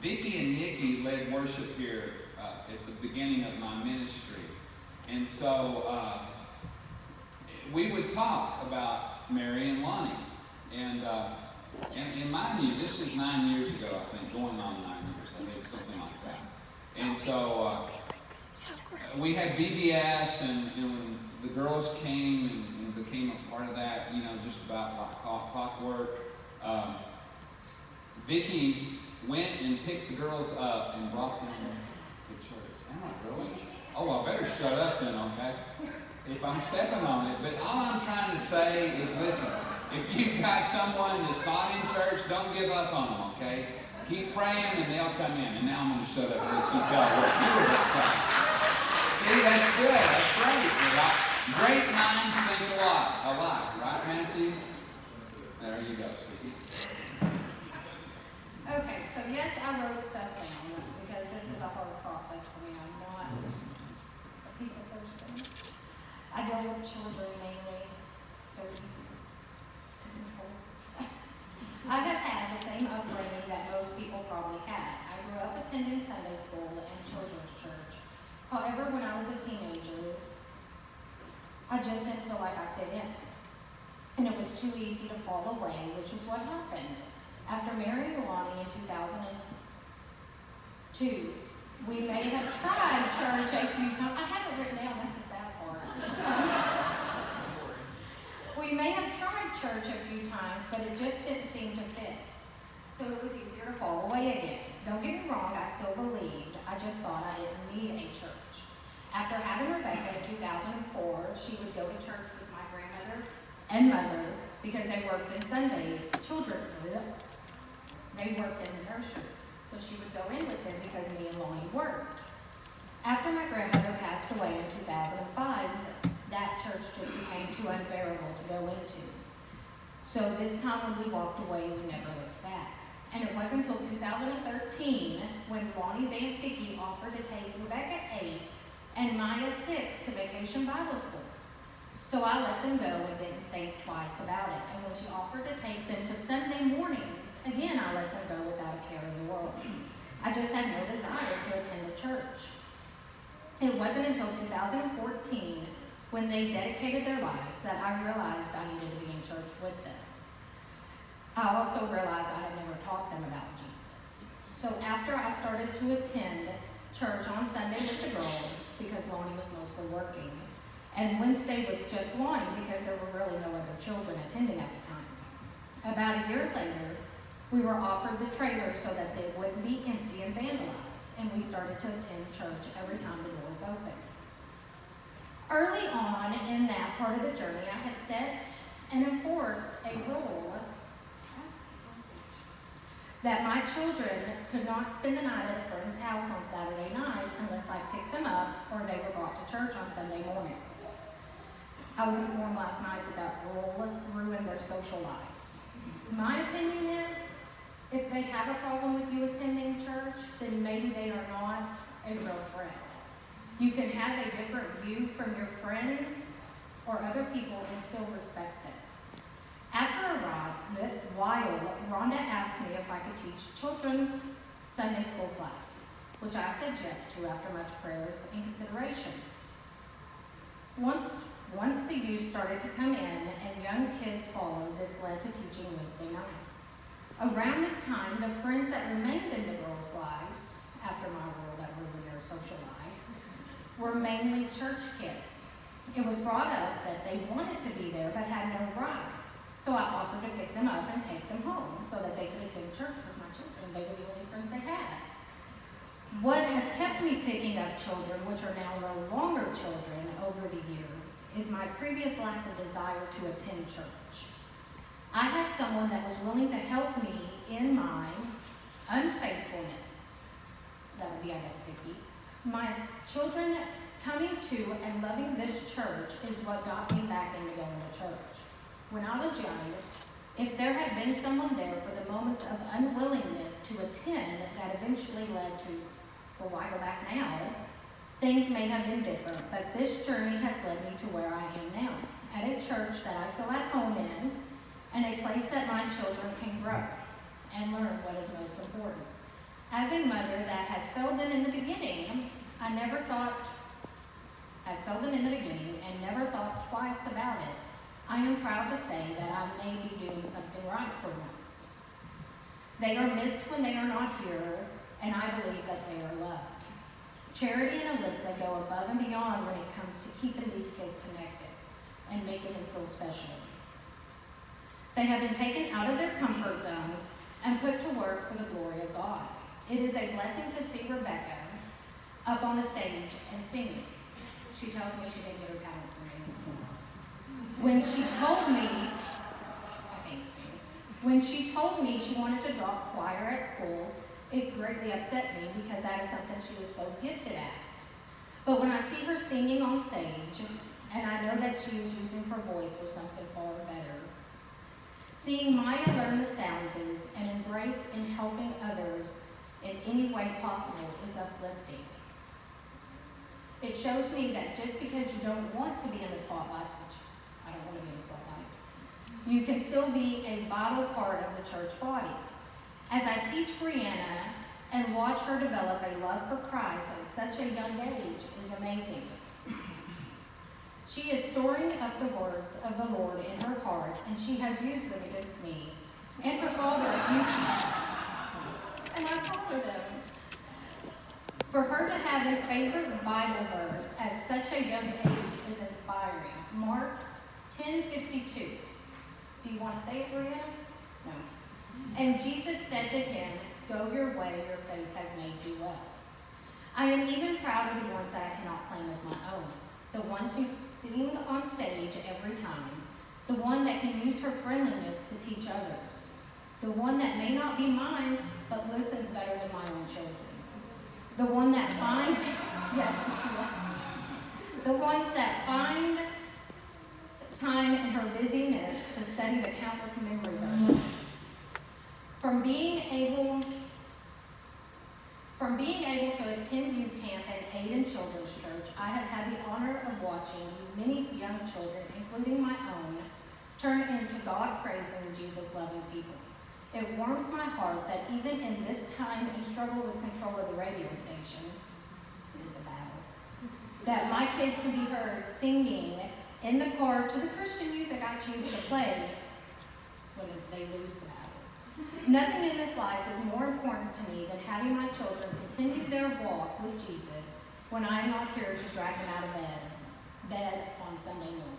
Vicki and Nikki led worship here at the beginning of my ministry. And so we would talk about Mary and Lonnie. And mind you, this is 9 years ago, I think, going on 9 years, I think, something like that. And so we had VBS, and when the girls came and became a part of that, just about like clockwork. Vicki went and picked the girls up and brought them to church. Am I really? Oh, I better shut up then, okay? If I'm stepping on it. But all I'm trying to say is, listen, if you've got someone that's not in church, don't give up on them, okay? Keep praying and they'll come in. And now I'm going to shut up and let you tell what you were praying. See, that's good. That's great. Great minds think alike, right, Matthew? There you go, Stevie. Okay, so yes, I wrote stuff down because this is a hard process for me. I'm not a people person. I deal with children mainly. They're easy to control. I have had the same upbringing that most people probably had. I grew up attending Sunday school and children's church. However, when I was a teenager, I just didn't feel like I fit in. And it was too easy to fall away, which is what happened. After marrying Lonnie in 2002, we may have tried church a few times. I have it written down, that's the sad part. We may have tried church a few times, but it just didn't seem to fit. So it was easier to fall away again. Don't get me wrong, I still believed. I just thought I didn't need a church. After having Rebecca in 2004, she would go to church with my grandmother and mother because they worked in Sunday children. They worked in the nursery. So she would go in with them because me and Lonnie worked. After my grandmother passed away in 2005, that church just became too unbearable to go into. So this time when we walked away, we never looked back. And it wasn't until 2013 when Lonnie's Aunt Vicki offered to take Rebecca 8 and Maya 6 to Vacation Bible School. So I let them go and didn't think twice about it. And when she offered to take them to Sunday mornings, again I let them go without a care in the world. I just had no desire to attend a church. It wasn't until 2014 when they dedicated their lives that I realized I needed to be in church with them. I also realized I had never taught them about Jesus. So after I started to attend church on Sunday with the girls, because Lonnie was mostly working, and Wednesday with just Lonnie because there were really no other children attending at the time. About a year later, we were offered the trailer so that they wouldn't be empty and vandalized, and we started to attend church every time the doors opened. Early on in that part of the journey, I had set and enforced a rule that my children could not spend the night at a friend's house on Saturday night unless I picked them up or they were brought to church on Sunday mornings. I was informed last night that rule ruined their social lives. My opinion is, if they have a problem with you attending church, then maybe they are not a real friend. You can have a different view from your friends or other people and still respect them. After a while, Rhonda asked me if I could teach children's Sunday school class, which I said yes to after much prayers and consideration. Once the youth started to come in and young kids followed, this led to teaching Wednesday nights. Around this time, the friends that remained in the girls' lives, after my rule that ruined their social life, were mainly church kids. It was brought up that they wanted to be there but had no ride. So I offered to pick them up and take them home so that they could attend church with my children. They were the only friends they had. What has kept me picking up children, which are now no longer children, over the years, is my previous lack of desire to attend church. I had someone that was willing to help me in my unfaithfulness. That would be, I guess, Vicki. My children coming to and loving this church is what got me back into going to church. When I was young, if there had been someone there for the moments of unwillingness to attend that eventually led to, well, why go back now? Things may have been different, but this journey has led me to where I am now, at a church that I feel at home in, and a place that my children can grow and learn what is most important. As a mother that has failed them in the beginning, and never thought twice about it, I am proud to say that I may be doing something right for once. They are missed when they are not here, and I believe that they are loved. Charity and Alyssa go above and beyond when it comes to keeping these kids connected and making them feel special. They have been taken out of their comfort zones and put to work for the glory of God. It is a blessing to see Rebecca up on the stage and singing. She tells me she didn't get her talent from me. When she told me, I can't sing. When she told me she wanted to drop choir at school, it greatly upset me because that is something she is so gifted at. But when I see her singing on stage, and I know that she is using her voice for something far better, seeing Maya learn the sound booth and embrace in helping others in any way possible is uplifting. It shows me that just because you don't want to be in the spotlight, which I don't want to be in the spotlight, you can still be a vital part of the church body. As I teach Brianna and watch her develop a love for Christ at such a young age is amazing. She is storing up the words of the Lord in her heart, and she has used them against me and her father a few times. And I follow them. For her to have a favorite Bible verse at such a young age is inspiring. Mark 10:52. Do you want to say it, Brianna? No. And Jesus said to him, "Go your way, your faith has made you well." I am even proud of the ones that I cannot claim as my own. The ones who sing on stage every time. The one that can use her friendliness to teach others. The one that may not be mine, but listens better than my own children. The one that finds, yes, she left. The ones that find time in her busyness to study the countless memory verses. From being able to attend youth camp and aid in children's church, I have had the honor of watching many young children, including my own, turn into God-praising, Jesus-loving people. It warms my heart that even in this time and struggle with control of the radio station, it is a battle, that my kids can be heard singing in the car to the Christian music I choose to play when they lose the battle. Nothing in this life is more important to me than having my children continue their walk with Jesus when I am not here to drag them out of bed on Sunday morning.